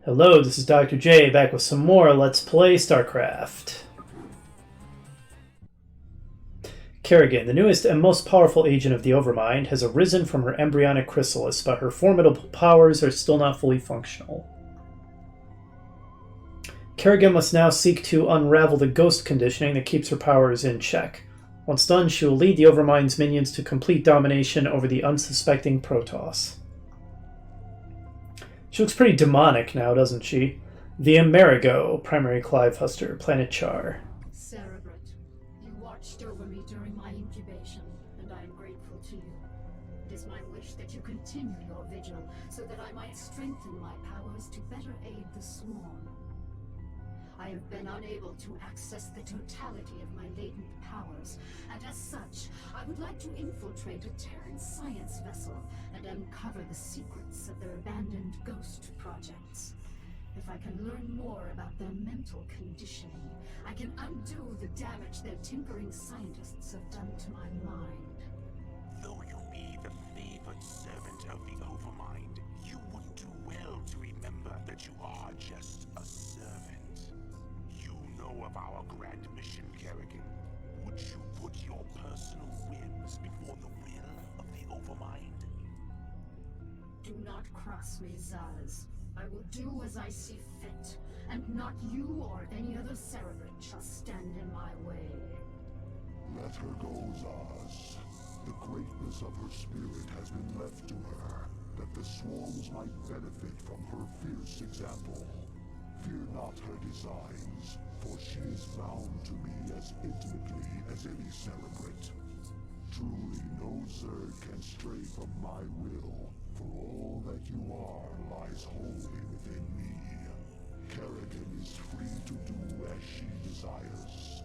Hello, this is Dr. J, back with some more Let's Play Starcraft. Kerrigan, the newest and most powerful agent of the Overmind, has arisen from her embryonic chrysalis, but her formidable powers are still not fully functional. Kerrigan must now seek to unravel the ghost conditioning that keeps her powers in check. Once done, she will lead the Overmind's minions to complete domination over the unsuspecting Protoss. She looks pretty demonic now, doesn't she? The Amerigo, primary Clive Huster, Planet Char. Cerebrate, you watched over me during my incubation, and I am grateful to you. It is my wish that you continue your vigil, so that I might strengthen my powers to better aid the Swarm. I have been unable to access the totality of my latent powers, and as such, I would like to infiltrate a Terran science vessel and uncover the secrets of their abandoned ghost projects. If I can learn more about their mental conditioning, I can undo the damage their tinkering scientists have done to my mind. Though you be the favored servant of the Overmind, you would do well to remember that you are just a servant. You know of our grand mission, Kerrigan. Would you put your personal whims before the will of the Overmind? Do not cross me, Zaz. I will do as I see fit, and not you or any other Cerebrate shall stand in my way. Let her go, Zaz. The greatness of her spirit has been left to her, that the swarms might benefit from her fierce example. Fear not her designs, for she is bound to me as intimately as any Cerebrate. Truly no Zerg can stray from my will, for all that you are lies wholly within me. Kerrigan is free to do as she desires.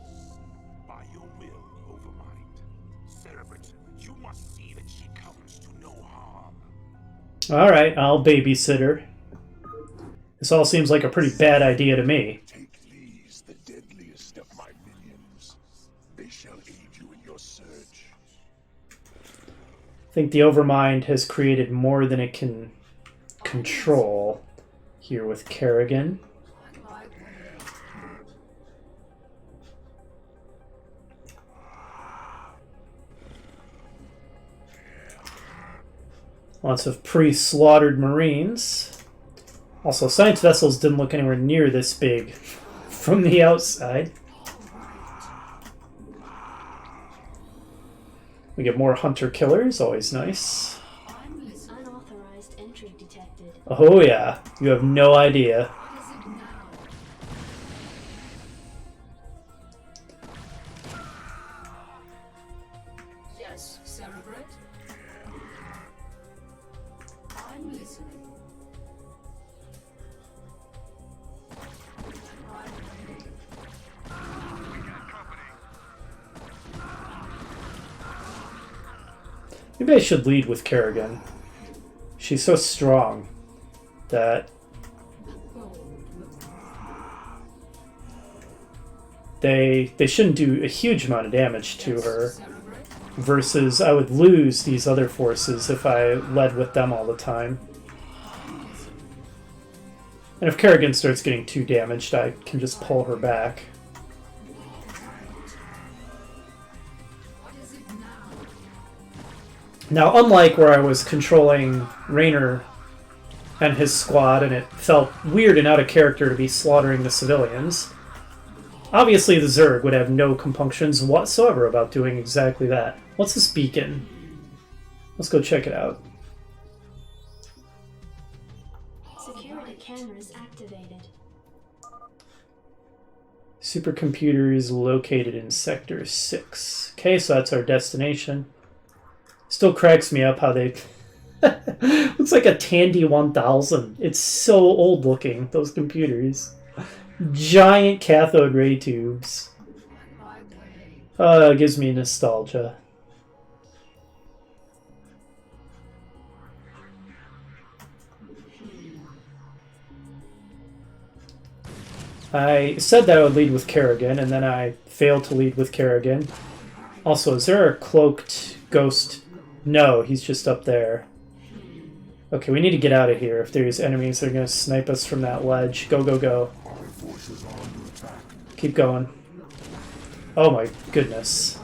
By your will, Overmind. Cerebrate, you must see that she comes to no harm. Alright, I'll babysit her. This all seems like a pretty bad idea to me. Take these, the deadliest of my minions. They shall aid you in your search. I think the Overmind has created more than it can control here with Kerrigan. Lots of pre-slaughtered Marines. Also, science vessels didn't look anywhere near this big from the outside. We get more hunter-killers, always nice. Unauthorized entry detected. Oh yeah, you have no idea. Yes, Cerebrate? I'm listening. Maybe I should lead with Kerrigan. She's so strong that they shouldn't do a huge amount of damage to her, versus I would lose these other forces if I led with them all the time. And if Kerrigan starts getting too damaged, I can just pull her back. Now, unlike where I was controlling Raynor and his squad, and it felt weird and out of character to be slaughtering the civilians, obviously the Zerg would have no compunctions whatsoever about doing exactly that. What's this beacon? Let's go check it out. Security cameras activated. Supercomputer is located in Sector 6. Okay, so that's our destination. Still cracks me up how they... looks like a Tandy 1000. It's so old looking, those computers. Giant cathode ray tubes. It gives me nostalgia. I said that I would lead with Kerrigan, and then I failed to lead with Kerrigan. Also, is there a cloaked ghost? No, he's just up there. Okay, we need to get out of here if there's enemies that are going to snipe us from that ledge. Go, go, go. Our forces are under attack. Keep going. Oh my goodness.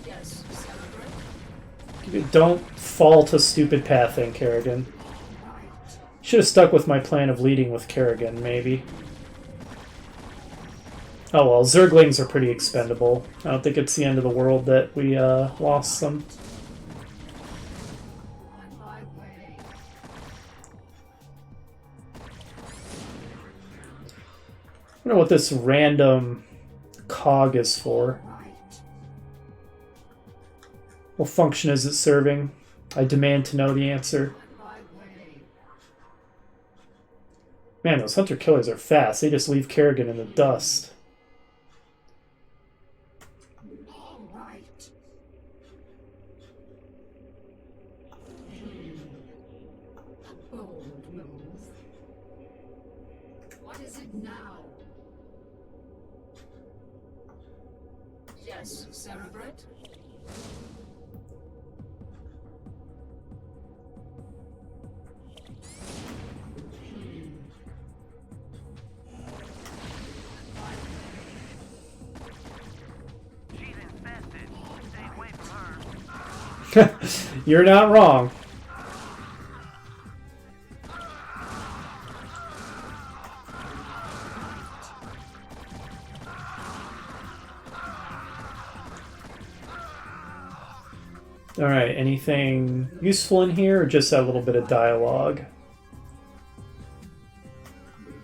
Yes, Celebrate. Don't fall to stupid pathing, Kerrigan. Should have stuck with my plan of leading with Kerrigan, maybe. Oh well, Zerglings are pretty expendable. I don't think it's the end of the world that we lost them. On my way. I wonder what this random cog is for. Right. What function is it serving? I demand to know the answer. On my way. Man, those hunter-killers are fast. They just leave Kerrigan in the dust. All right. Bold move. What is it now? Yes, Cerebrate. She's infested. Stay away from her. You're not wrong. Alright, anything useful in here, or just that little bit of dialogue?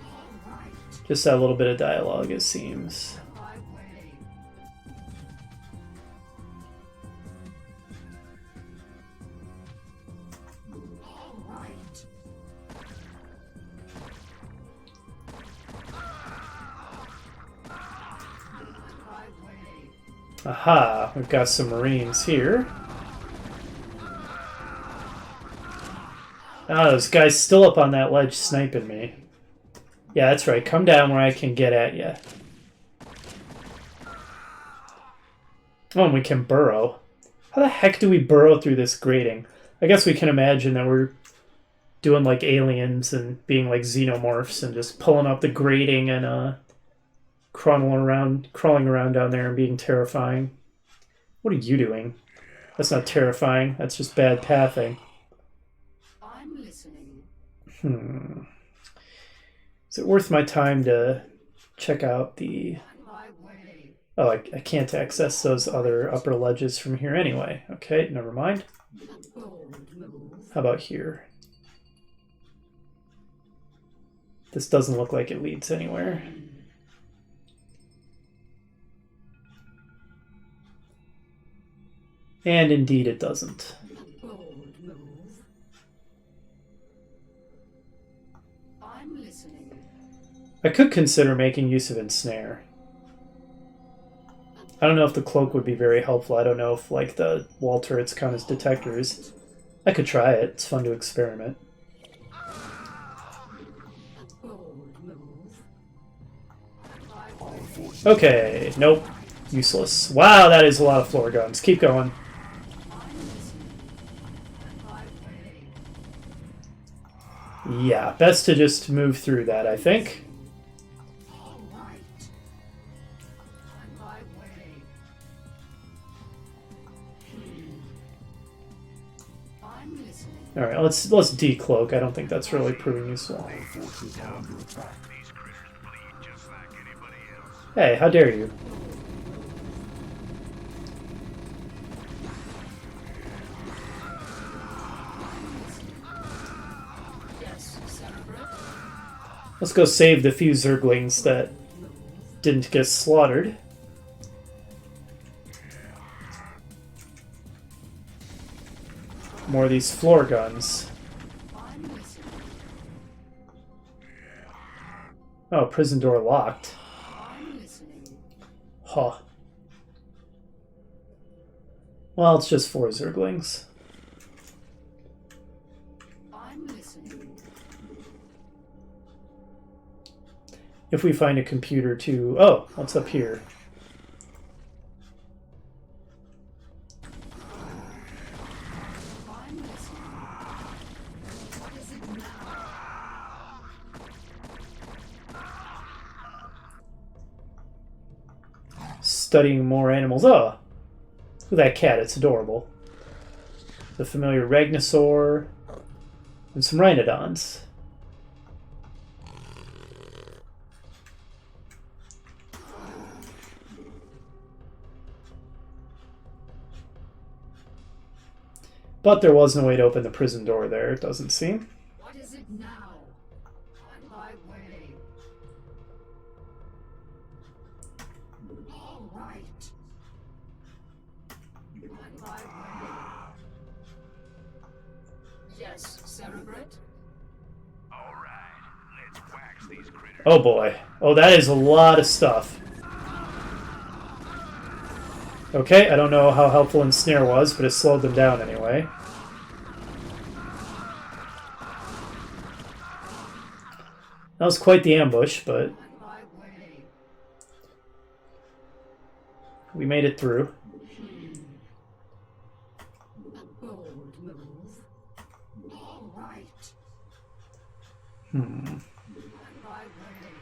All right. Just that little bit of dialogue, it seems. My way. All right. My way. Aha, we've got some Marines here. Oh, this guy's still up on that ledge sniping me. Yeah, that's right. Come down where I can get at you. Oh, and we can burrow. How the heck do we burrow through this grating? I guess we can imagine that we're doing like aliens and being like xenomorphs and just pulling up the grating and crawling around down there and being terrifying. What are you doing? That's not terrifying. That's just bad pathing. I'm listening. Is it worth my time to check out the... My way. Oh, I can't access those other upper ledges from here anyway. Okay, never mind. Bold move. How about here? This doesn't look like it leads anywhere. And indeed it doesn't. Bold move. I'm listening. I could consider making use of Ensnare. I don't know if the cloak would be very helpful. I don't know if, like, the wall turrets count as detectors. I could try it. It's fun to experiment. Bold move. My way. Okay, nope. Useless. Wow, that is a lot of floor guns. Keep going. I'm listening. My way. Yeah, best to just move through that, I think. All right. My way. I'm listening. Alright, let's decloak. I don't think that's really proving useful. Our forces are under attack. These critters bleed just like anybody else. Hey, how dare you? Yes, Cerebrate. Let's go save the few Zerglings that didn't get slaughtered. More of these floor guns. I'm listening. Oh, prison door locked. I'm listening. Huh. Well, it's just 4 Zerglings. I'm listening. If we find a computer to... Oh, what's up here? I'm listening. studying more animals. Oh, look at that cat. It's adorable. The familiar Ragnosaur and some Rhinodons. But there was no way to open the prison door there, it doesn't seem. What is it now? On my way. All right. On my way. Yes, Cerebrate? Alright, let's wax these critters. Oh boy. Oh, that is a lot of stuff. Okay, I don't know how helpful Ensnare was, but it slowed them down anyway. That was quite the ambush, but On my way. we made it through. A bold move. All right. Hmm. On my way.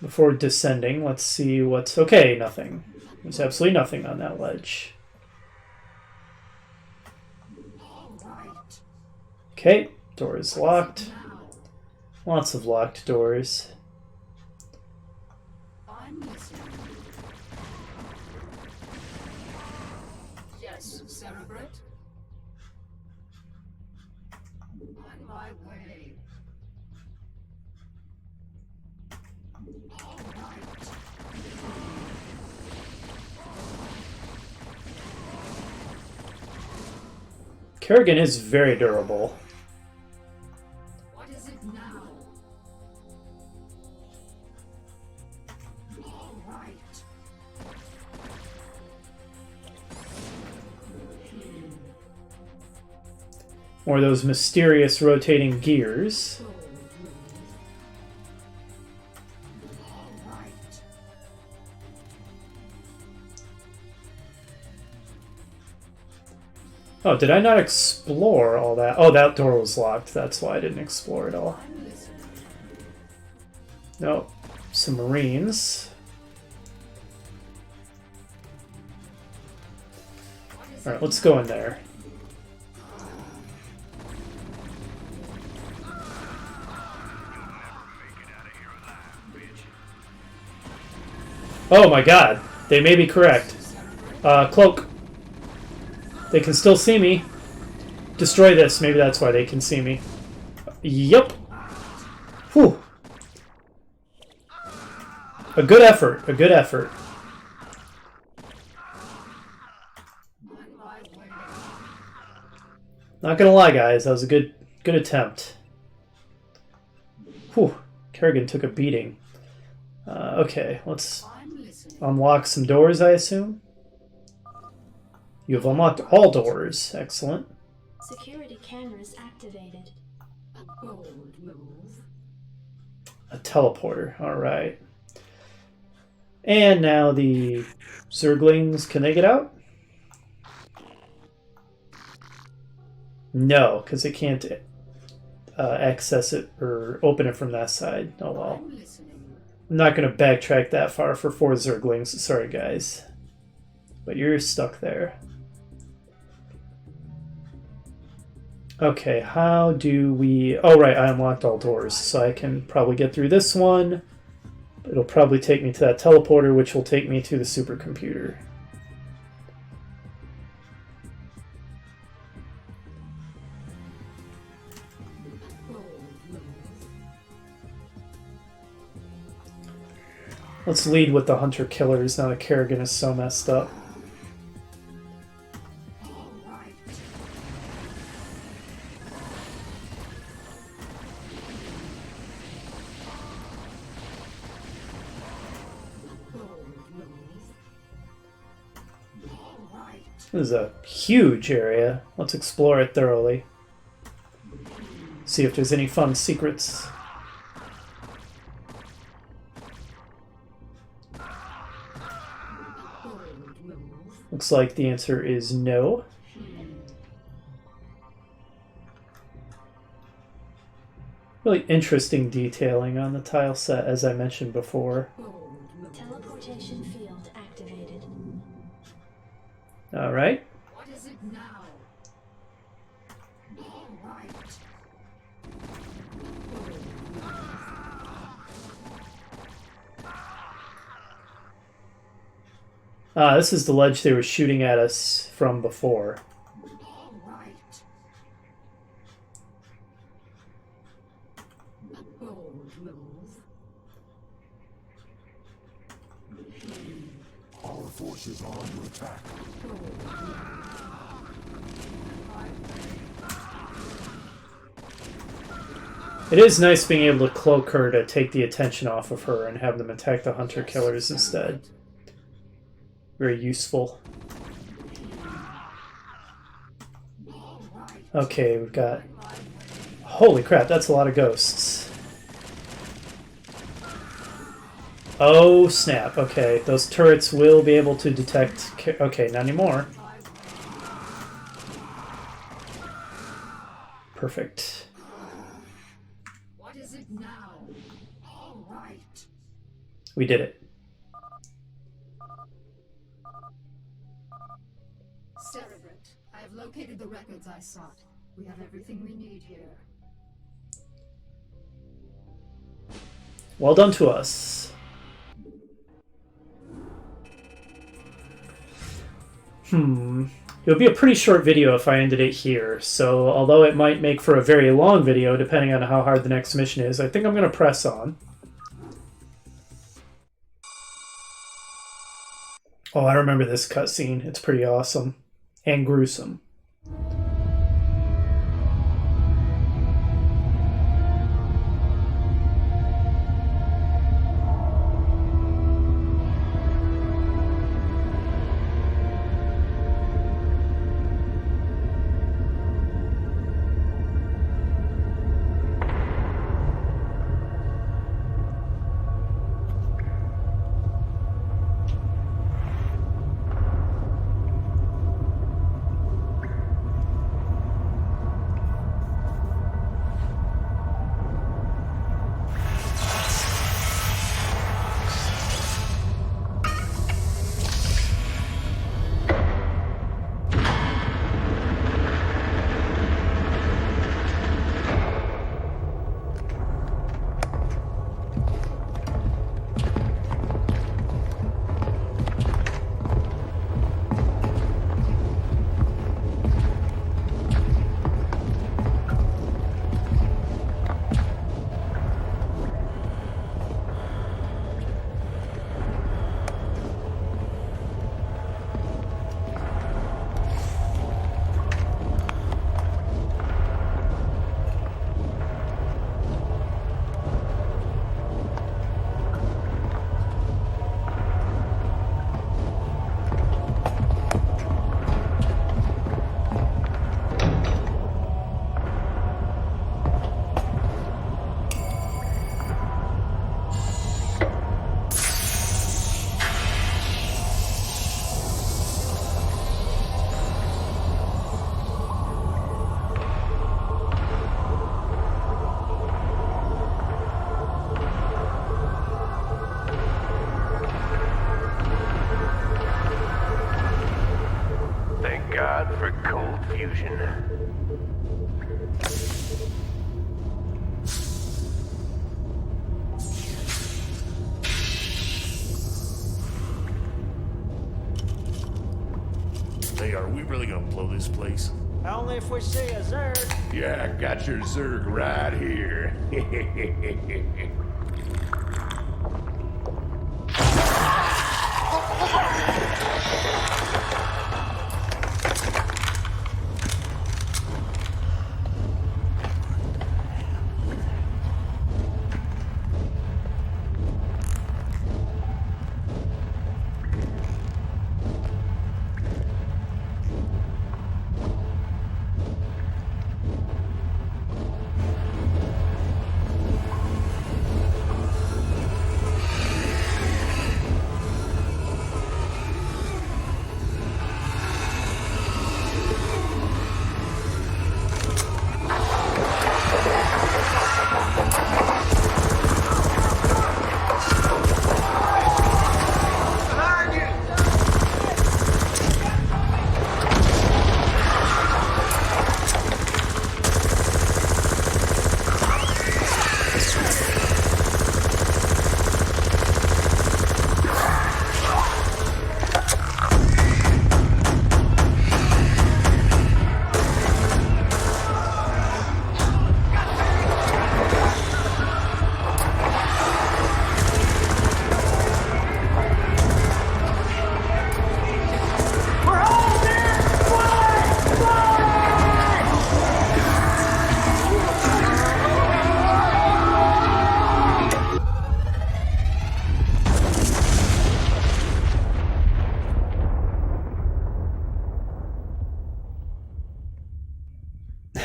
Before descending, let's see what's... Okay, nothing. There's absolutely nothing on that ledge. All right. Okay, door is locked. Now, Lots of locked doors. I'm listening. Yes, Cerebrate? On my way. All right. Kerrigan is very durable. What is it now? All right. Or those mysterious rotating gears. Bold move. All right. Oh, did I not explore all that? Oh, that door was locked. That's why I didn't explore it all. I'm listening. No. Some Marines. Alright, let's go in there. Oh my god. They may be correct. Cloak. They can still see me. Destroy this. Maybe that's why they can see me. Yep. Whew. A good effort. A good effort. On my way. Not gonna lie, guys. That was a good attempt. Whew. Kerrigan took a beating. Okay, let's I'm listening. unlock some doors, I assume. You have unlocked all doors. Excellent. Security cameras activated. A bold move. A teleporter. Alright. And now the Zerglings, can they get out? No, because they can't access it or open it from that side. Oh well. I'm listening. I'm not going to backtrack that far for 4 Zerglings. Sorry, guys. But you're stuck there. Okay, how do we... Oh, right, I unlocked all doors, so I can probably get through this one. It'll probably take me to that teleporter, which will take me to the supercomputer. Bold move. Let's lead with the hunter-killers now that Kerrigan is so messed up. All right. Bold move. All right. This is a huge area. Let's explore it thoroughly. See if there's any fun secrets. Bold move. Looks like the answer is no. Really interesting detailing on the tile set, as I mentioned before. Bold move. Teleportation field activated. All right. What is it now? All right. This is the ledge they were shooting at us from before. All right. A bold move. Our forces are under attack. It is nice being able to cloak her to take the attention off of her and have them attack the hunter-killers instead. Very useful. Okay, we've got... Holy crap, that's a lot of ghosts. Oh, snap. Okay, those turrets will be able to detect... Okay, not anymore. Perfect. What is it now? All right. We did it. Cerebrate, I have located the records I sought. We have everything we need here. Well done to us. It would be a pretty short video if I ended it here, so although it might make for a very long video, depending on how hard the next mission is, I think I'm going to press on. Oh, I remember this cutscene. It's pretty awesome. And gruesome. Thank God for cold fusion. Hey, are we really gonna blow this place? Only if we see a Zerg. Yeah, I got your Zerg right here.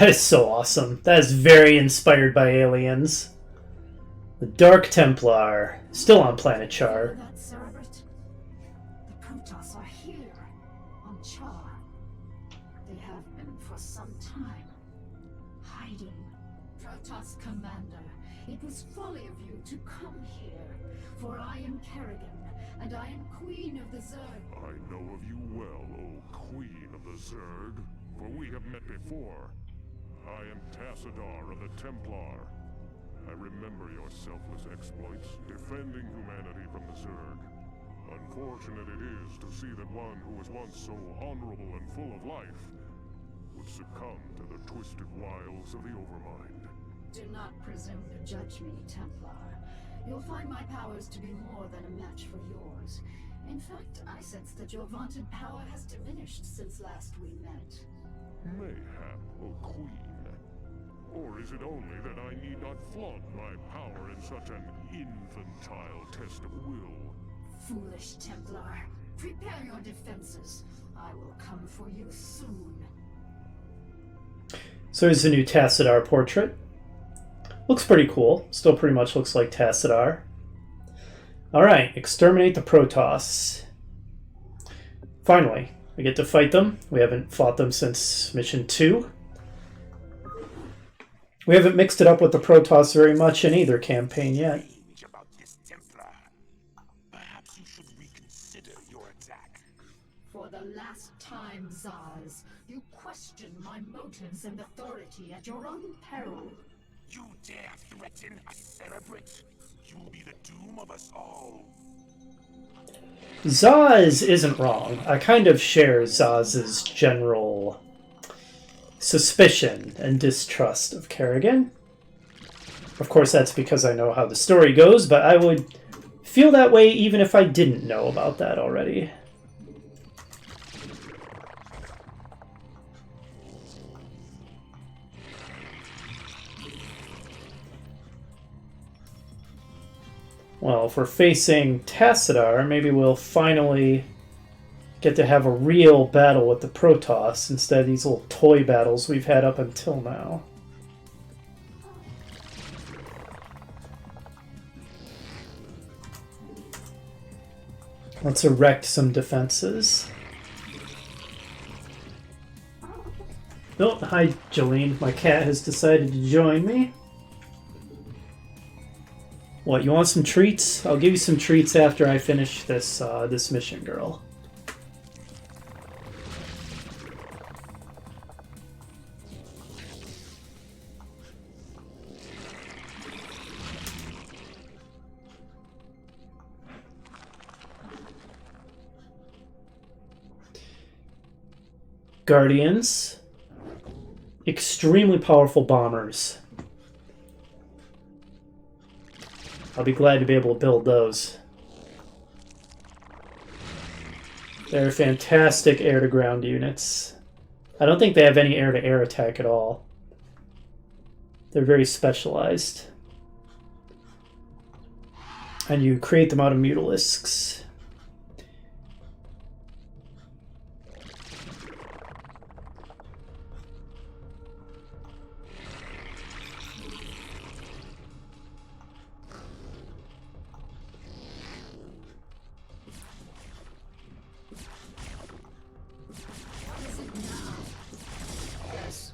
That is so awesome. That is very inspired by aliens. The Dark Templar, still on planet Char. That Cerebrit? The Protoss are here, on Char. They have been for some time. Hiding. Protoss Commander, it was folly of you to come here. For I am Kerrigan, and I am Queen of the Zerg. I know of you well, O Queen of the Zerg, for we have met before. I am Tassadar of the Templar. I remember your selfless exploits, defending humanity from the Zerg. Unfortunate it is to see that one who was once so honorable and full of life would succumb to the twisted wiles of the Overmind. Do not presume to judge me, Templar. You'll find my powers to be more than a match for yours. In fact, I sense that your vaunted power has diminished since last we met. Mayhap, O Queen. Or is it only that I need not flaunt my power in such an infantile test of will? Foolish Templar. Prepare your defenses. I will come for you soon. So here's the new Tassadar portrait. Looks pretty cool. Still pretty much looks like Tassadar. Alright, exterminate the Protoss. Finally, we get to fight them. We haven't fought them since mission 2. We haven't mixed it up with the Protoss very much in either campaign yet. About this Templar. Perhaps you should reconsider your attack. For the last time, Zaz, you question my motives and authority at your own peril. You dare threaten a Cerebrit? You'll be the doom of us all. Zaz isn't wrong. I kind of share Zaz's general suspicion and distrust of Kerrigan. Of course, that's because I know how the story goes, but I would feel that way even if I didn't know about that already. Well, if we're facing Tassadar, maybe we'll finally get to have a real battle with the Protoss instead of these little toy battles we've had up until now. Let's erect some defenses. Oh, hi, Jolene. My cat has decided to join me. What, you want some treats? I'll give you some treats after I finish this this mission, girl. Guardians. Extremely powerful bombers. I'll be glad to be able to build those. They're fantastic air-to-ground units. I don't think they have any air-to-air attack at all. They're very specialized. And you create them out of mutalisks.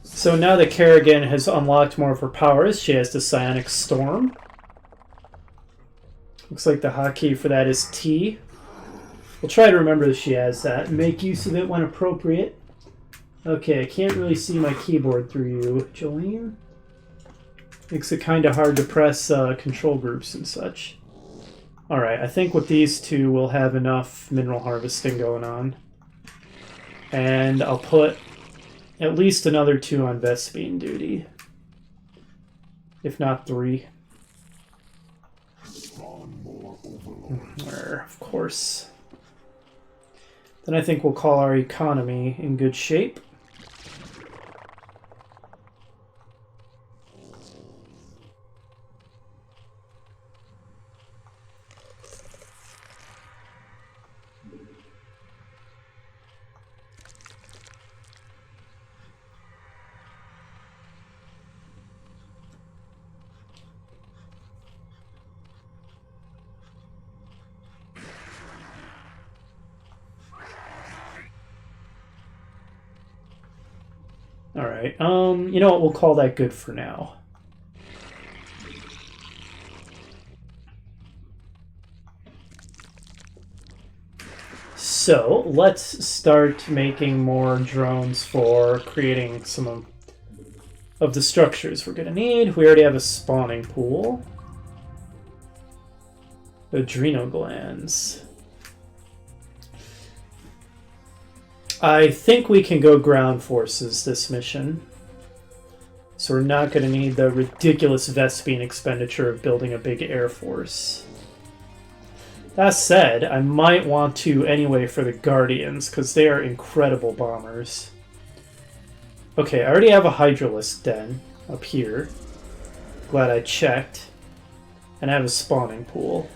So now that Kerrigan has unlocked more of her powers, she has the Psionic Storm. Looks like the hotkey for that is T. We'll try to remember that she has that and make use of it when appropriate. Okay, I can't really see my keyboard through you, Jolene. Makes it kind of hard to press control groups and such. Alright, I think with these two we'll have enough mineral harvesting going on. And I'll put at least another 2 on Vespine duty. If not 3. Of course. Then I think we'll call our economy in good shape. Alright, you know what, we'll call that good for now. So, let's start making more drones for creating some of the structures we're gonna need. We already have a spawning pool. Adrenal glands. I think we can go ground forces this mission. So we're not going to need the ridiculous Vespine expenditure of building a big air force. That said, I might want to anyway for the Guardians, because they are incredible bombers. Okay, I already have a Hydralisk den up here. Glad I checked. And I have a spawning pool.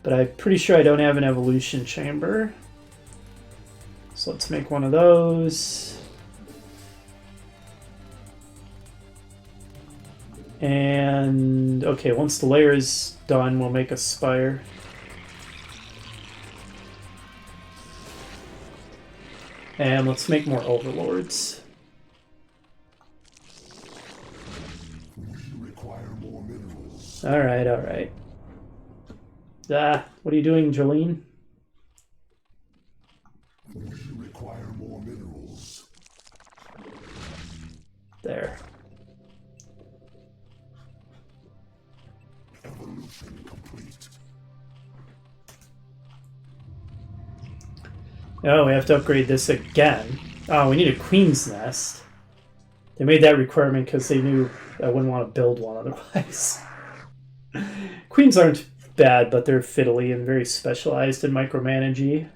But I'm pretty sure I don't have an evolution chamber. So let's make one of those. And okay, once the layer is done, we'll make a spire. And let's make more overlords. We require more minerals. Alright, alright. Ah, what are you doing, Jolene? We require more minerals. There. Evolution complete. Oh, we have to upgrade this again. Oh, we need a queen's nest. They made that requirement because they knew I wouldn't want to build one otherwise. Queens aren't bad, but they're fiddly and very specialized in micromanaging.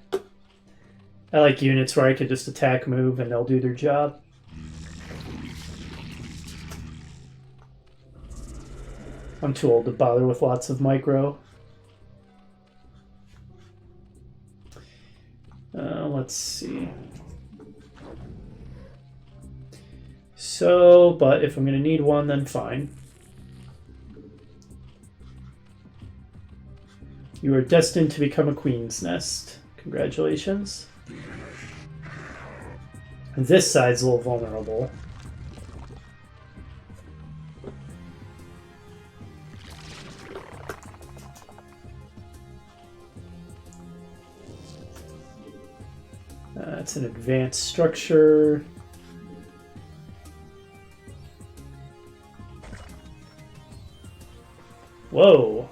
I like units where I could just attack, move, and they'll do their job. I'm too old to bother with lots of micro. Let's see. So, but if I'm going to need one, then fine. You are destined to become a queen's nest. Congratulations. This side's a little vulnerable. It's an advanced structure. Whoa.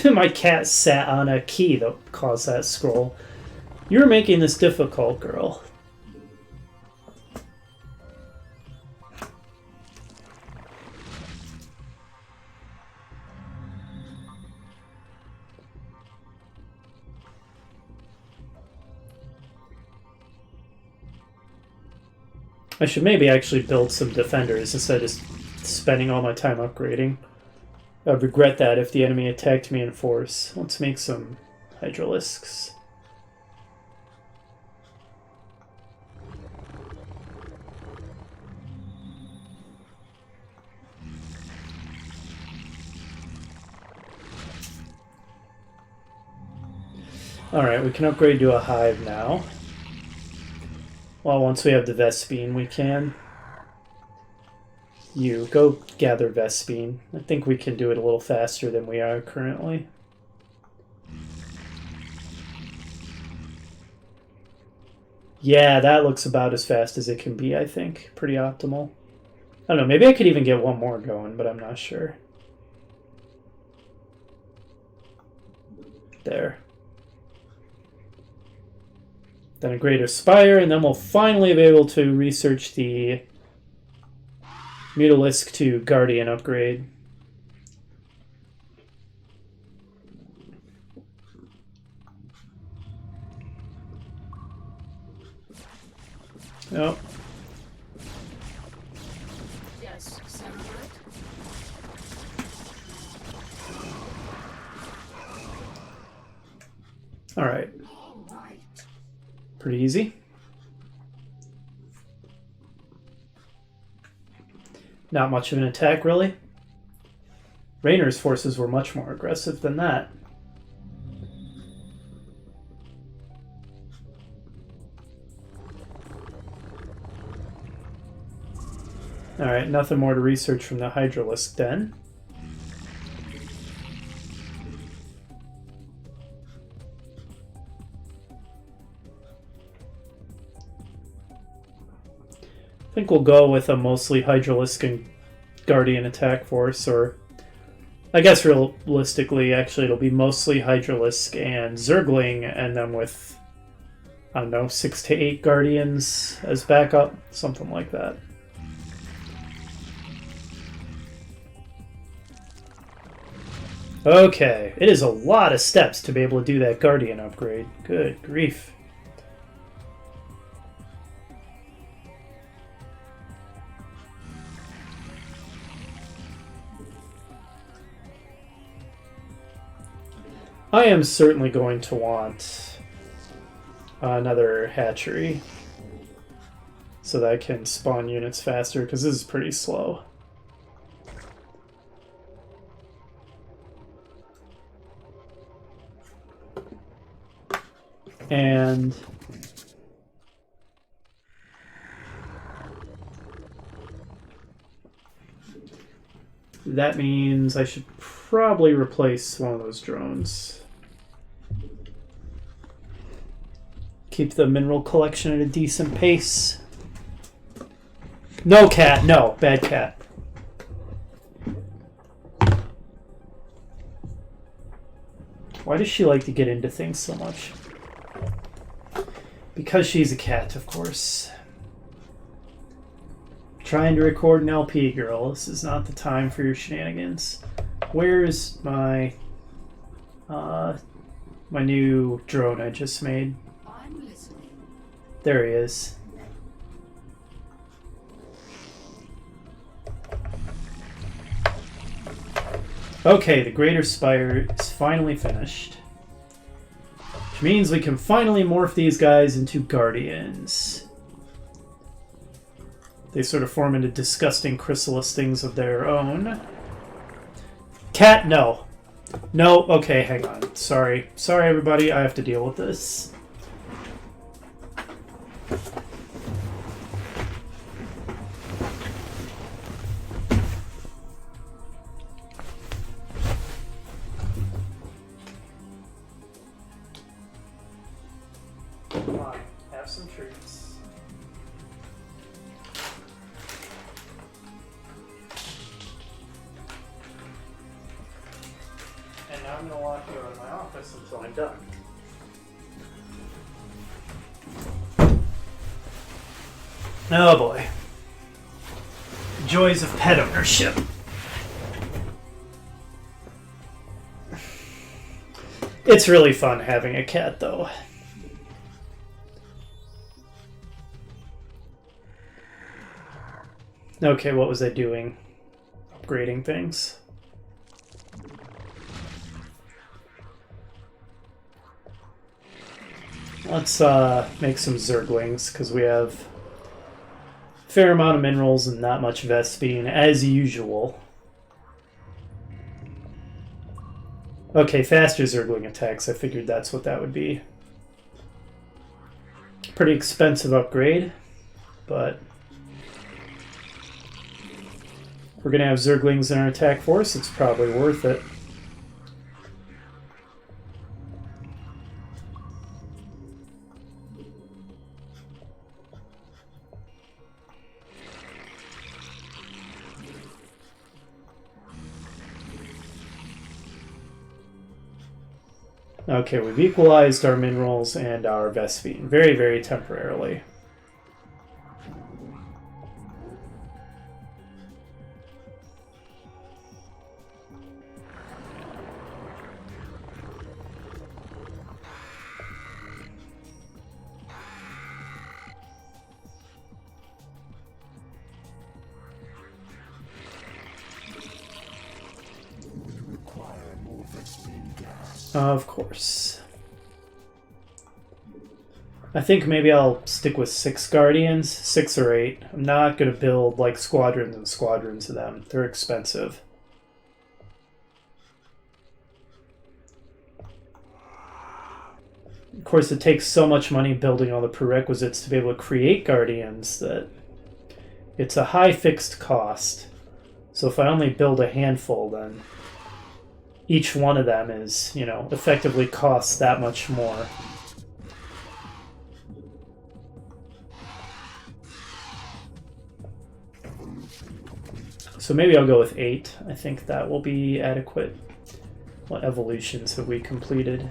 My cat sat on a key that caused that scroll. You're making this difficult, girl. I should maybe actually build some defenders instead of spending all my time upgrading. I'd regret that if the enemy attacked me in force. Let's make some Hydralisks. Alright, we can upgrade to a hive now. Well, once we have the Vespine, we can. You, go gather Vespine. I think we can do it a little faster than we are currently. Yeah, that looks about as fast as it can be, I think. Pretty optimal. I don't know, maybe I could even get one more going, but I'm not sure. There. Then a greater spire, and then we'll finally be able to research the Mutalisk to Guardian upgrade. Oh. Yes, sound good? All right. All right. Pretty easy. Not much of an attack, really. Rainer's forces were much more aggressive than that. Alright, nothing more to research from the Hydralisk Den. I think we'll go with a mostly Hydralisk and Guardian attack force, or I guess realistically, actually, it'll be mostly Hydralisk and Zergling, and then with, I don't know, 6 to 8 Guardians as backup, something like that. Okay, it is a lot of steps to be able to do that Guardian upgrade. Good grief. I am certainly going to want another hatchery so that I can spawn units faster, because this is pretty slow. And that means I should probably replace one of those drones. Keep the mineral collection at a decent pace. No cat, no, bad cat. Why does she like to get into things so much? Because she's a cat, of course. Trying to record an LP, girl. This is not the time for your shenanigans. Where's my my new drone I just made? I'm listening. There he is. Okay, the Greater Spire is finally finished. Which means we can finally morph these guys into Guardians. They sort of form into disgusting chrysalis things of their own. Cat, no. No, okay, hang on. Sorry. Sorry, everybody. I have to deal with this. Come on, have some treats. And now I'm going to lock you out of my office until I'm done. Oh boy. Joys of pet ownership. It's really fun having a cat, though. Okay, what was I doing? Upgrading things. Let's make some Zerglings, because we have a fair amount of minerals and not much Vespine, as usual. Okay, faster Zergling attacks. I figured that's what that would be. Pretty expensive upgrade, but if we're going to have Zerglings in our attack force, it's probably worth it. Okay, we've equalized our minerals and our Vespine very, very temporarily. Of course. I think maybe I'll stick with 6 Guardians, 6 or 8. I'm not going to build like squadrons and squadrons of them. They're expensive. Of course, it takes so much money building all the prerequisites to be able to create Guardians that it's a high fixed cost. So if I only build a handful, then each one of them is, you know, effectively costs that much more. So maybe I'll go with 8. I think that will be adequate. What evolutions have we completed?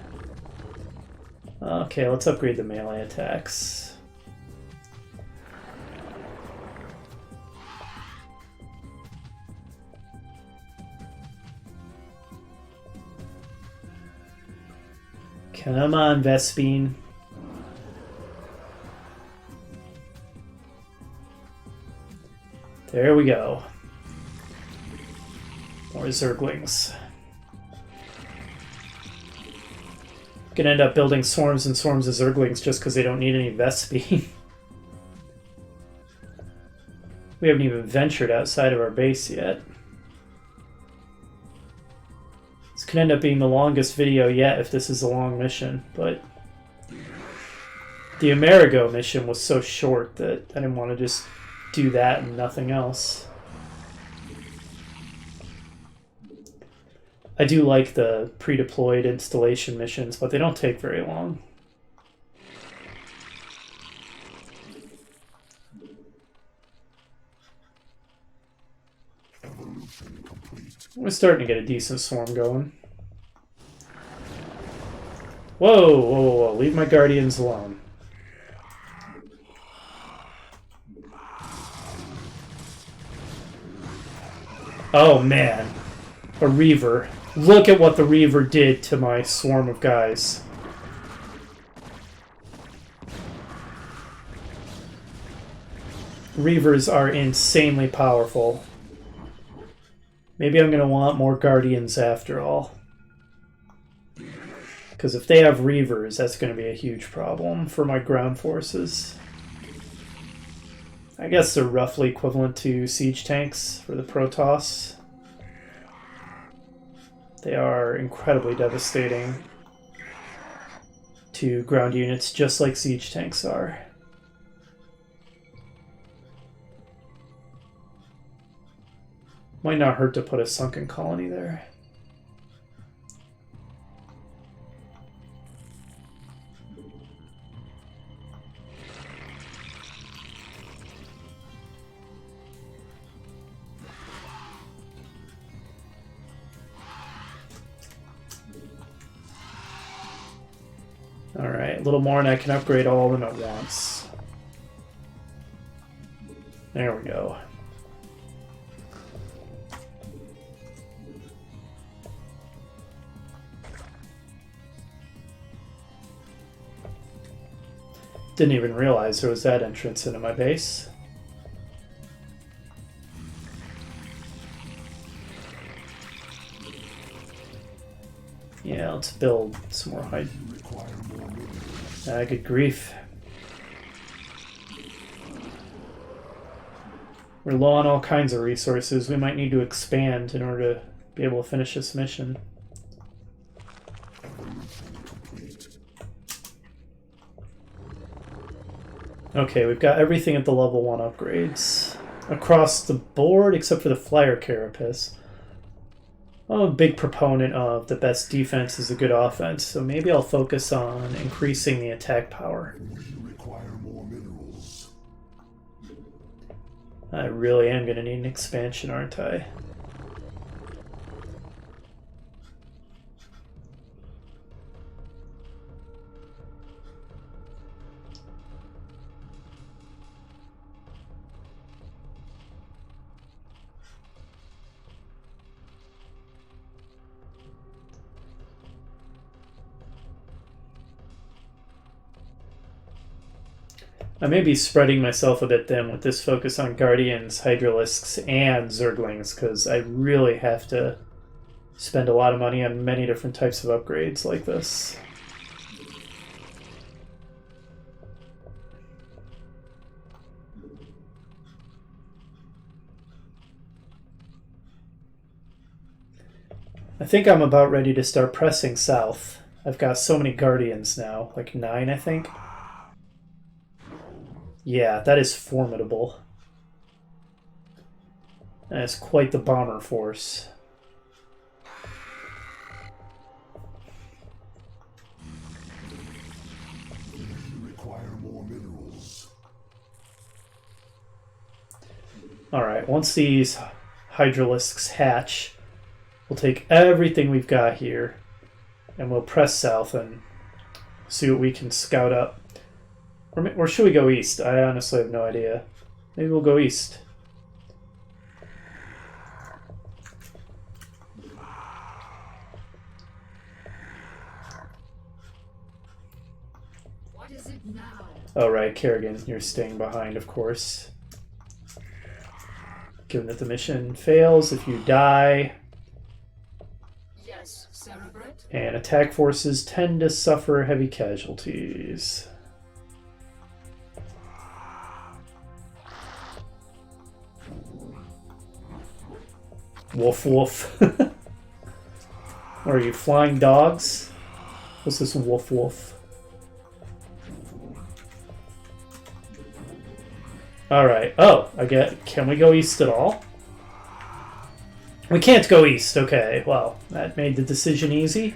Okay, let's upgrade the melee attacks. Come on, Vespine. There we go. More Zerglings. Gonna end up building swarms and swarms of Zerglings just because they don't need any Vespine. We haven't even ventured outside of our base yet. This could end up being the longest video yet if this is a long mission, but the Amerigo mission was so short that I didn't want to just do that and nothing else. I do like the pre-deployed installation missions, but they don't take very long. We're starting to get a decent swarm going. Whoa, whoa, whoa, whoa. Leave my guardians alone. Oh man, a Reaver. Look at what the Reaver did to my swarm of guys. Reavers are insanely powerful. Maybe I'm going to want more Guardians after all. Because if they have Reavers, that's going to be a huge problem for my ground forces. I guess they're roughly equivalent to siege tanks for the Protoss. They are incredibly devastating to ground units, just like siege tanks are. Might not hurt to put a sunken colony there. Alright, a little more and I can upgrade all of them at once. There we go. Didn't even realize there was that entrance into my base. Yeah, let's build some more height. Good grief. We're low on all kinds of resources. We might need to expand in order to be able to finish this mission. Okay, we've got everything at the level 1 upgrades. Across the board, except for the Flyer Carapace. I'm a big proponent of the best defense is a good offense, so maybe I'll focus on increasing the attack power. We require more minerals. I really am going to need an expansion, aren't I? I may be spreading myself a bit thin with this focus on Guardians, Hydralisks, and Zerglings, because I really have to spend a lot of money on many different types of upgrades like this. I think I'm about ready to start pressing south. I've got so many Guardians now, like 9 I think. Yeah, that is formidable. That's quite the bomber force. Require more minerals. Alright, once these hydralisks hatch, we'll take everything we've got here and we'll press south and see what we can scout up. Or should we go east? I honestly have no idea. Maybe we'll go east. What is it now? Oh right, Kerrigan, you're staying behind, of course. Given that the mission fails, if you die, Yes, Cerebrate? and attack forces tend to suffer heavy casualties. Woof woof. What are you, flying dogs? What's this woof woof? Alright. Oh, I get. Can we go east at all? We can't go east. Okay, well, that made the decision easy.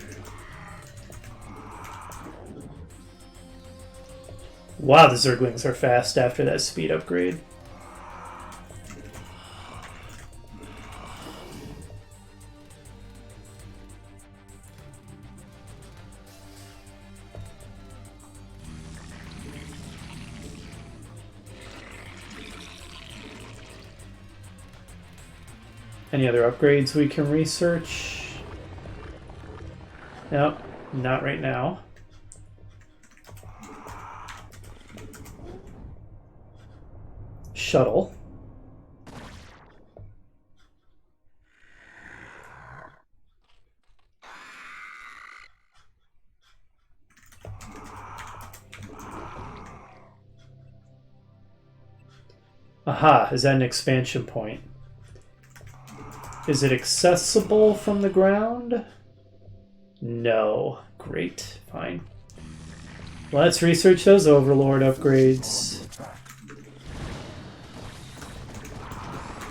Wow, the Zerglings are fast after that speed upgrade. Any other upgrades we can research? Nope, not right now. Shuttle. Aha, is that an expansion point? Is it accessible from the ground? No. Great. Fine. Let's research those Overlord upgrades.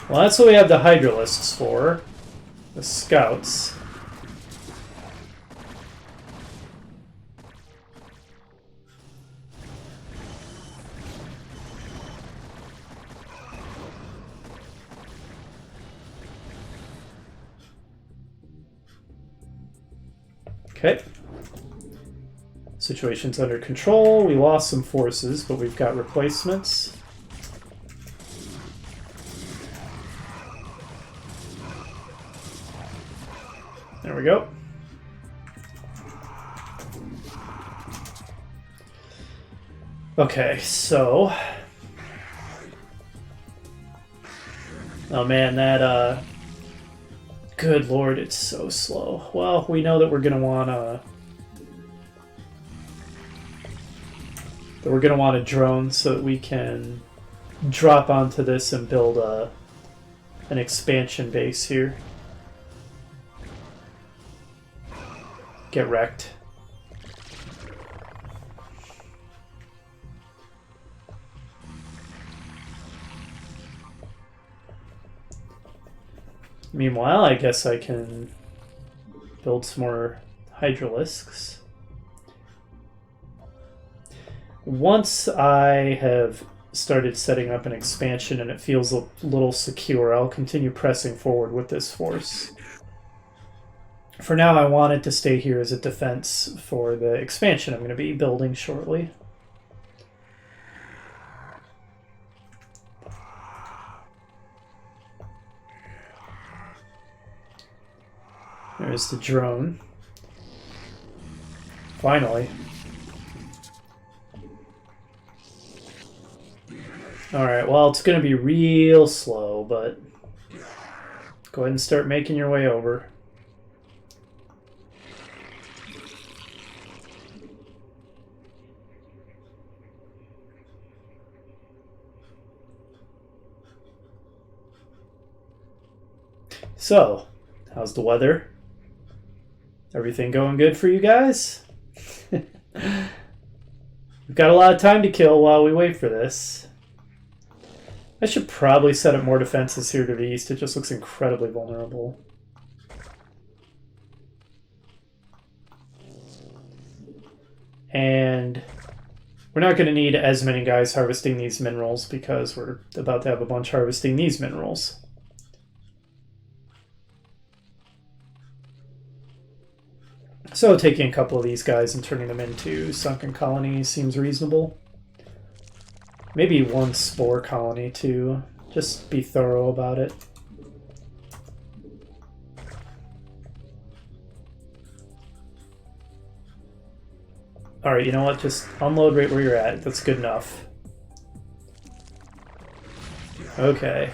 Well, that's what we have the Hydralisks for. The Scouts. Okay. Situation's under control. We lost some forces, but we've got replacements. There we go. Okay, so... Oh man, that, good lord, it's so slow. Well, we know that we're gonna want a drone so that we can drop onto this and build an expansion base here. Get wrecked. Meanwhile, I guess I can build some more hydralisks. Once I have started setting up an expansion and it feels a little secure, I'll continue pressing forward with this force. For now, I want it to stay here as a defense for the expansion I'm going to be building shortly. There's the drone. Finally. Alright, well, it's going to be real slow, but go ahead and start making your way over. So, how's the weather? Everything going good for you guys? We've got a lot of time to kill while we wait for this. I should probably set up more defenses here to the east. It just looks incredibly vulnerable. And we're not going to need as many guys harvesting these minerals because we're about to have a bunch harvesting these minerals. So taking a couple of these guys and turning them into sunken colonies seems reasonable. Maybe one spore colony too. Just be thorough about it. Alright, you know what? Just unload right where you're at. That's good enough. Okay.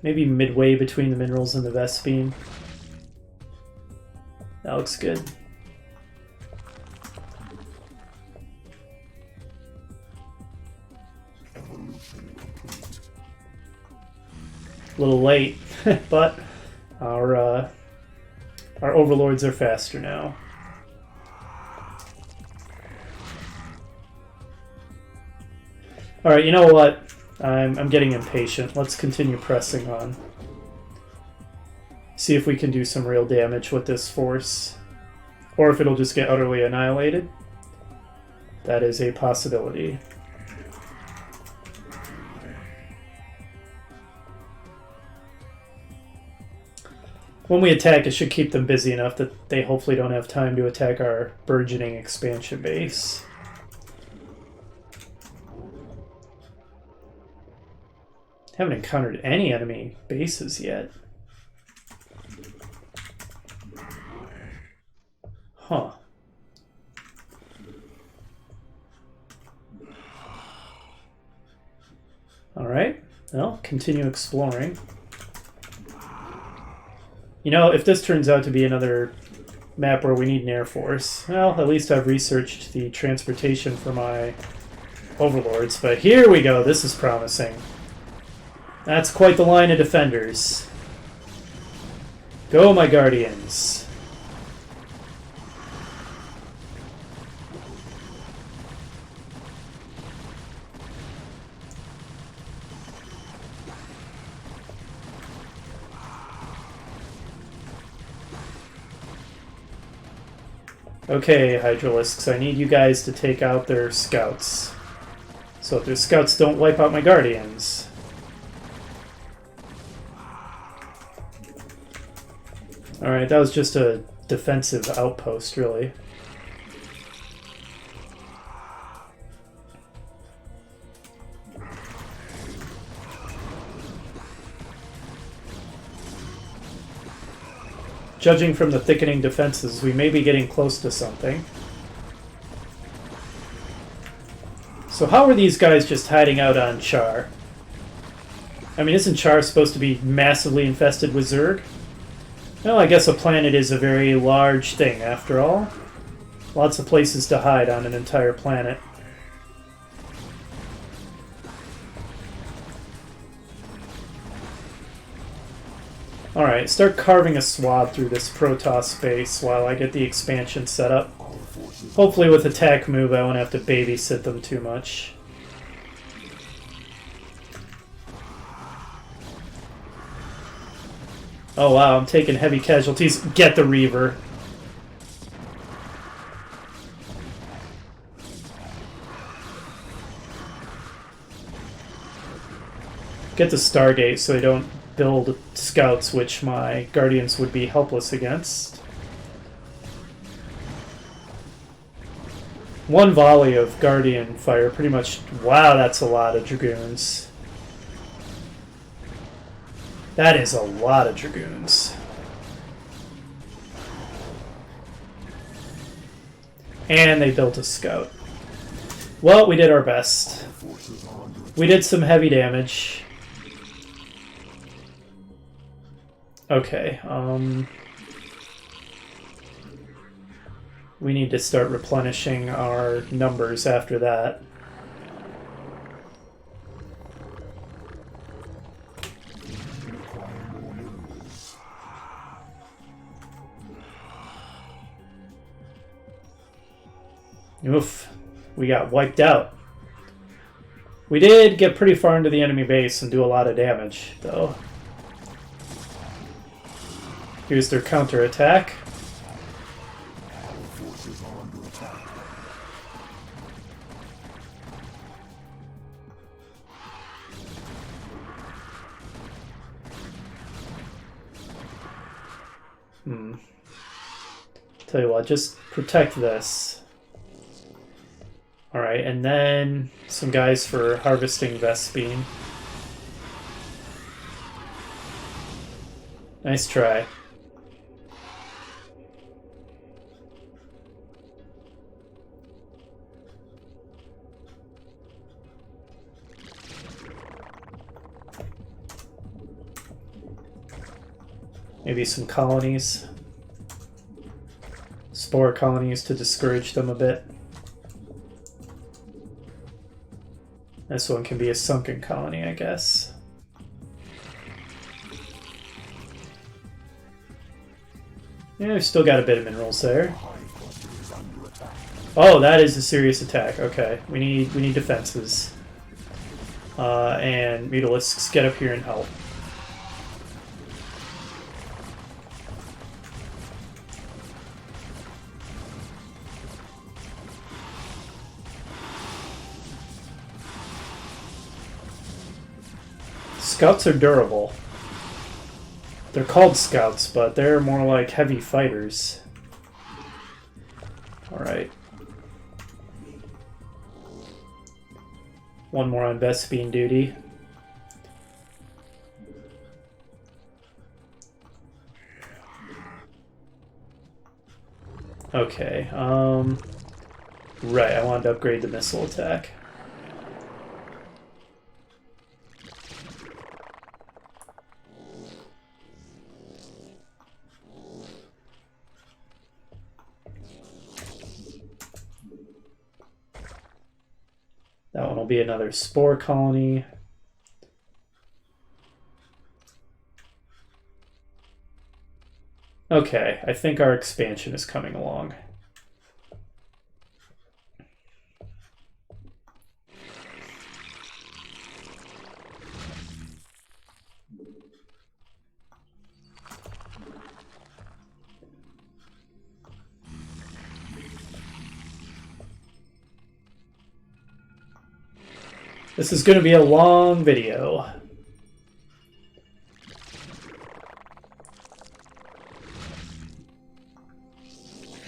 Maybe midway between the minerals and the Vespine. That looks good. A little late, but our overlords are faster now. Alright, you know what? I'm getting impatient. Let's continue pressing on. See if we can do some real damage with this force. Or if it'll just get utterly annihilated. That is a possibility. When we attack, it should keep them busy enough that they hopefully don't have time to attack our burgeoning expansion base. Haven't encountered any enemy bases yet. Huh. Alright, well, continue exploring. You know, if this turns out to be another map where we need an air force, well, at least I've researched the transportation for my overlords. But here we go, this is promising. That's quite the line of defenders. Go, my guardians. Okay, Hydralisks, I need you guys to take out their scouts. So if their scouts don't wipe out my guardians. Alright, that was just a defensive outpost, really. Judging from the thickening defenses, we may be getting close to something. So how are these guys just hiding out on Char? I mean, isn't Char supposed to be massively infested with Zerg? Well, I guess a planet is a very large thing, after all. Lots of places to hide on an entire planet. Alright, start carving a swath through this Protoss space while I get the expansion set up. Hopefully with attack move I won't have to babysit them too much. Oh wow, I'm taking heavy casualties. Get the Reaver. Get the Stargate so they don't build scouts, which my guardians would be helpless against. One volley of guardian fire pretty much... Wow, that's a lot of dragoons. That is a lot of dragoons. And they built a scout. Well, we did our best. We did some heavy damage. Okay, we need to start replenishing our numbers after that. Oof. we got wiped out. We did get pretty far into the enemy base and do a lot of damage, though. Here's their counterattack. Forces are under attack. Tell you what, just protect this. Alright, and then some guys for harvesting Vespene. Nice try. Maybe some colonies. Spore colonies to discourage them a bit. This one can be a sunken colony, I guess. Yeah, we've still got a bit of minerals there. Oh, that is a serious attack. Okay, we need defenses. And Mutalisks, get up here and help. Scouts are durable. They're called scouts, but they're more like heavy fighters. Alright. One more on Vespene duty. Okay, right, I wanted to upgrade the missile attack. That one will be another spore colony. Okay, I think our expansion is coming along. This is going to be a long video.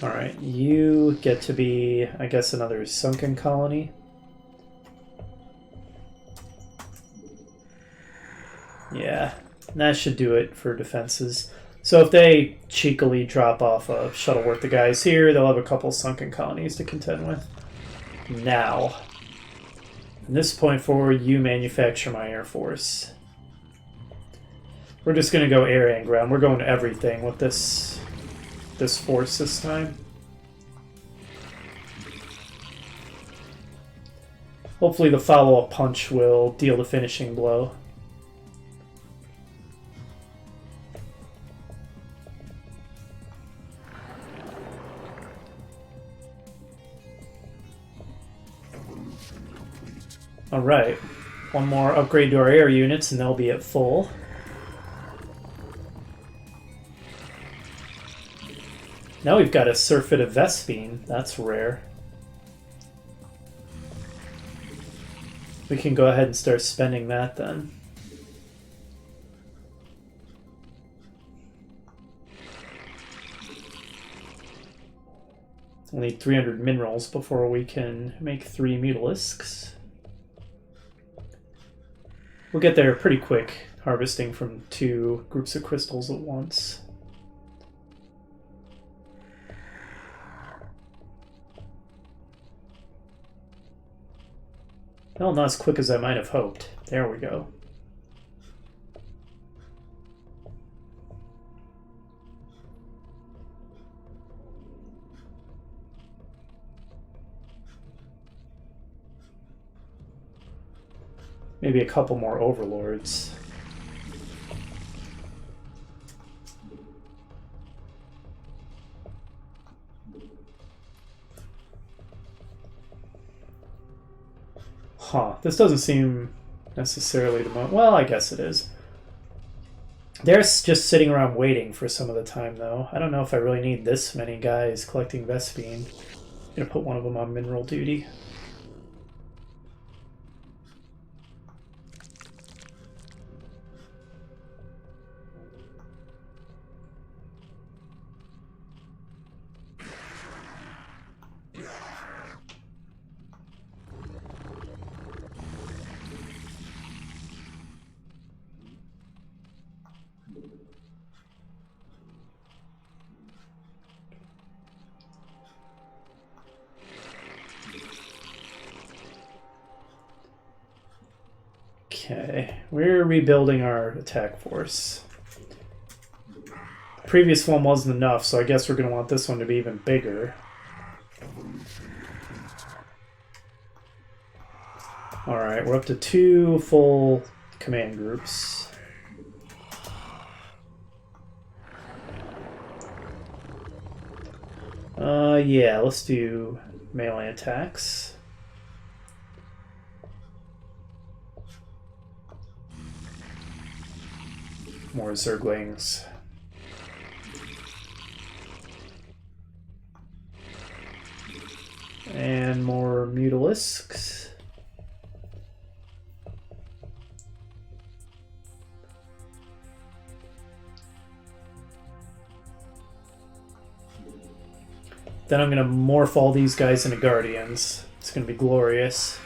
Alright, you get to be, I guess, another sunken colony. Yeah, that should do it for defenses. So if they cheekily drop off a Shuttleworth the guys here, they'll have a couple sunken colonies to contend with. Now, from this point forward, you manufacture my Air Force. We're just going to go air and ground. We're going to everything with this force this time. Hopefully the follow-up punch will deal the finishing blow. Alright, one more upgrade to our air units and they'll be at full. Now we've got a Surfeit of Vespene. That's rare. We can go ahead and start spending that then. We'll need 300 minerals before we can make 3 Mutalisks. We'll get there pretty quick, harvesting from 2 groups of crystals at once. Well, not as quick as I might have hoped. There we go. Maybe a couple more overlords. Huh. This doesn't seem necessarily the most... Well, I guess it is. They're just sitting around waiting for some of the time, though. I don't know if I really need this many guys collecting Vespine. I'm going to put one of them on mineral duty. Okay, we're rebuilding our attack force. The previous one wasn't enough, so I guess we're going to want this one to be even bigger. Alright, we're up to 2 full command groups. Yeah, let's do melee attacks. More Zerglings. And more Mutalisks. Then I'm going to morph all these guys into Guardians. It's going to be glorious.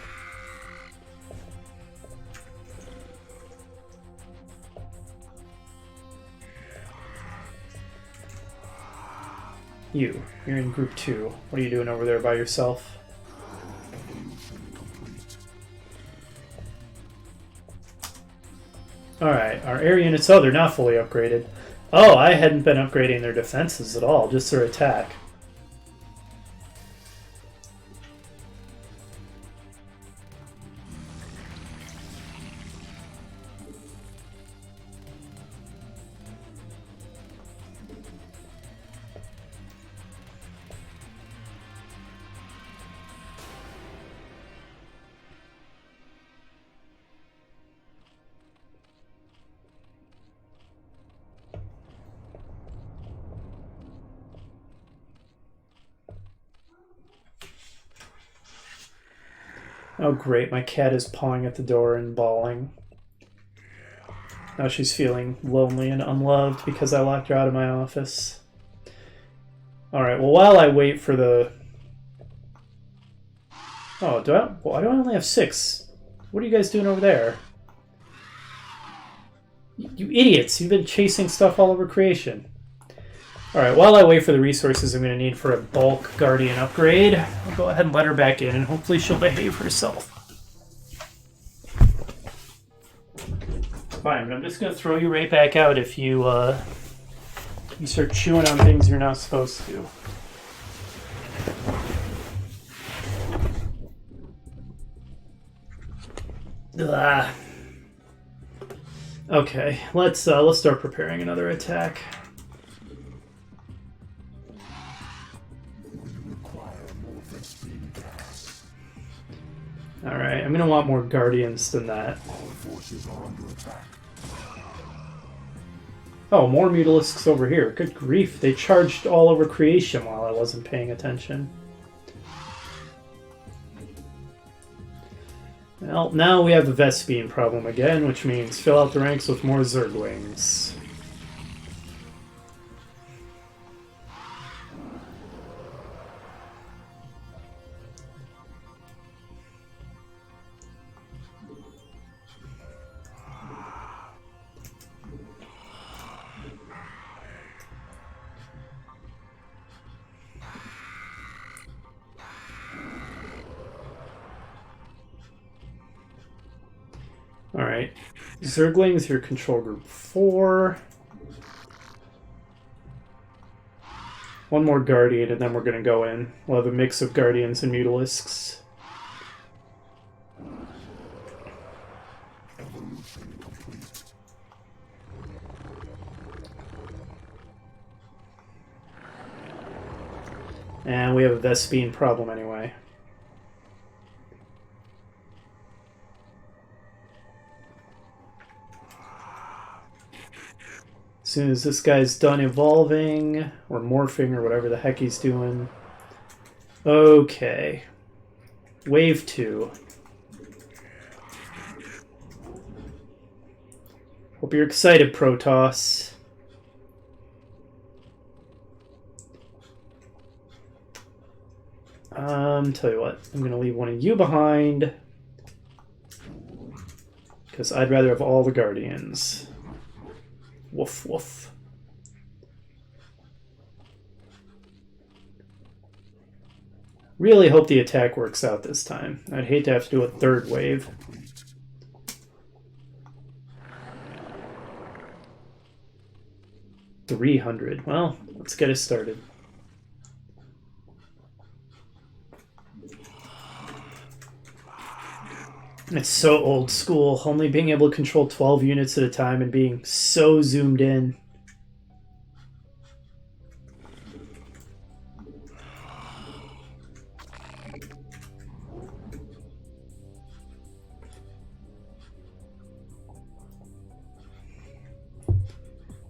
You're in group 2. What are you doing over there by yourself? Alright, our air units, oh, they're not fully upgraded. Oh, I hadn't been upgrading their defenses at all, just their attack. Oh great, my cat is pawing at the door and bawling. Now she's feeling lonely and unloved because I locked her out of my office. Alright, well while I wait for the... Oh, why do I only have 6? What are you guys doing over there? You idiots, you've been chasing stuff all over creation. Alright, while I wait for the resources I'm going to need for a bulk Guardian upgrade, I'll go ahead and let her back in, and hopefully she'll behave herself. Fine, but I'm just going to throw you right back out if you start chewing on things you're not supposed to. Ugh. Okay, let's start preparing another attack. Alright, I'm gonna want more Guardians than that. Oh, more Mutalisks over here. Good grief, they charged all over creation while I wasn't paying attention. Well, now we have the Vespine problem again, which means fill out the ranks with more Zerglings. Alright, Zerglings, your control group 4. One more Guardian, and then we're going to go in. We'll have a mix of Guardians and Mutalisks. And we have a Vespine problem anyway. soon as this guy's done evolving, or morphing, or whatever the heck he's doing. Okay. Wave 2. Hope you're excited, Protoss. Tell you what, I'm gonna leave one of you behind because I'd rather have all the Guardians. Woof woof. Really hope the attack works out this time. I'd hate to have to do a third wave. $300. Well, let's get it started. It's so old school, only being able to control 12 units at a time and being so zoomed in.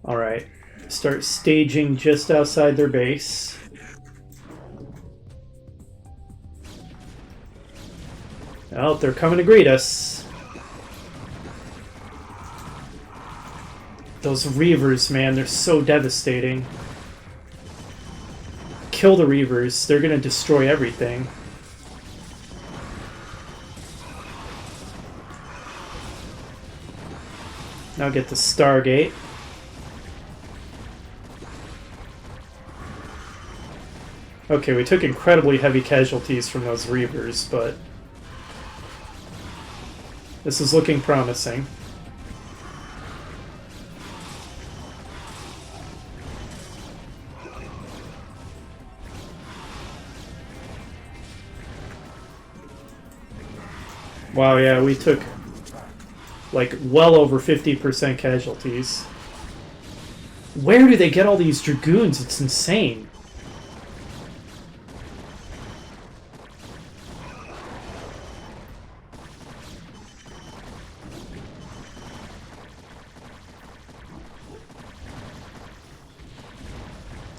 Alright, start staging just outside their base. Oh, they're coming to greet us. Those Reavers, man, they're so devastating. Kill the Reavers, they're gonna destroy everything. Now get the Stargate. Okay, we took incredibly heavy casualties from those Reavers, but this is looking promising. Wow, yeah, we took like well over 50% casualties. Where do they get all these Dragoons? It's insane.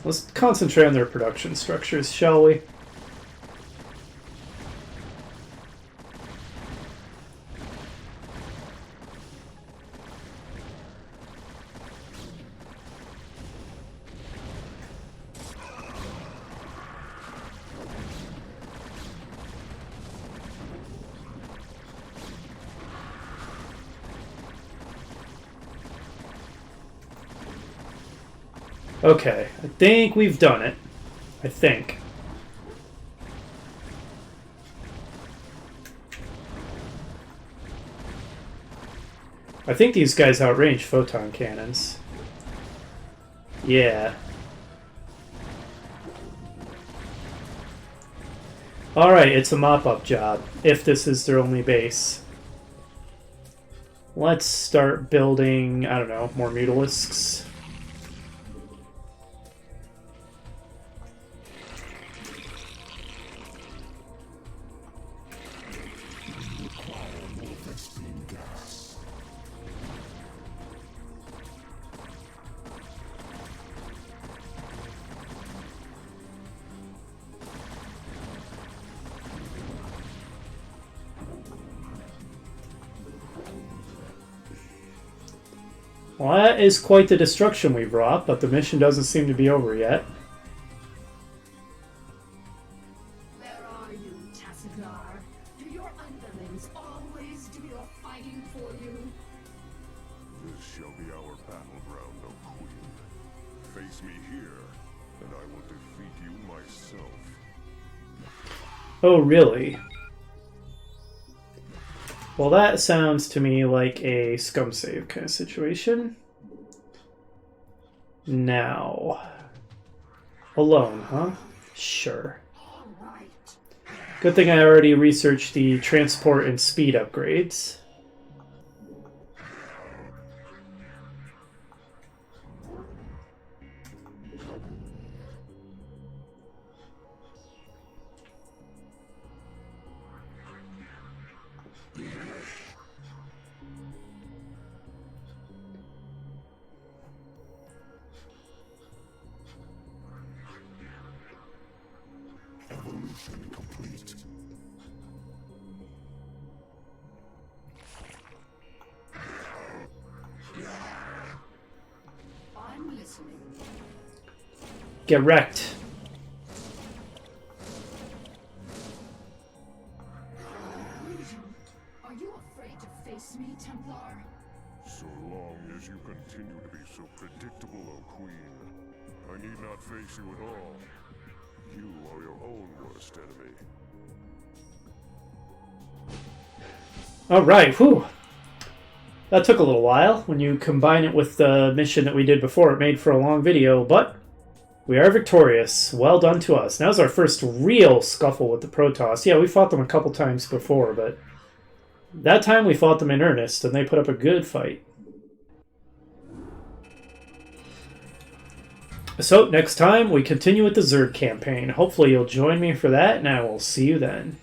Let's concentrate on their production structures, shall we? Okay, I think we've done it. I think. I think these guys outrange photon cannons. Yeah. Alright, it's a mop-up job, if this is their only base. Let's start building, I don't know, more Mutalisks. Well, that is quite the destruction we've wrought, but the mission doesn't seem to be over yet. Where are you, Tassadar? Do your underlings always do your fighting for you? This shall be our battleground, O Queen. Face me here, and I will defeat you myself. Oh, really? Well, that sounds to me like a scum save kind of situation. Now, alone, huh? Sure. Good thing I already researched the transport and speed upgrades. mission complete. I'm listening. Get wrecked. Are you afraid to face me, Templar? So long as you continue to be so predictable, O Queen, I need not face you at all. You are your own worst enemy. Alright, whew. That took a little while. When you combine it with the mission that we did before, it made for a long video, but we are victorious. Well done to us. Now's our first real scuffle with the Protoss. Yeah, we fought them a couple times before, but that time we fought them in earnest, and they put up a good fight. So, next time we continue with the Zerg campaign. Hopefully you'll join me for that, and I will see you then.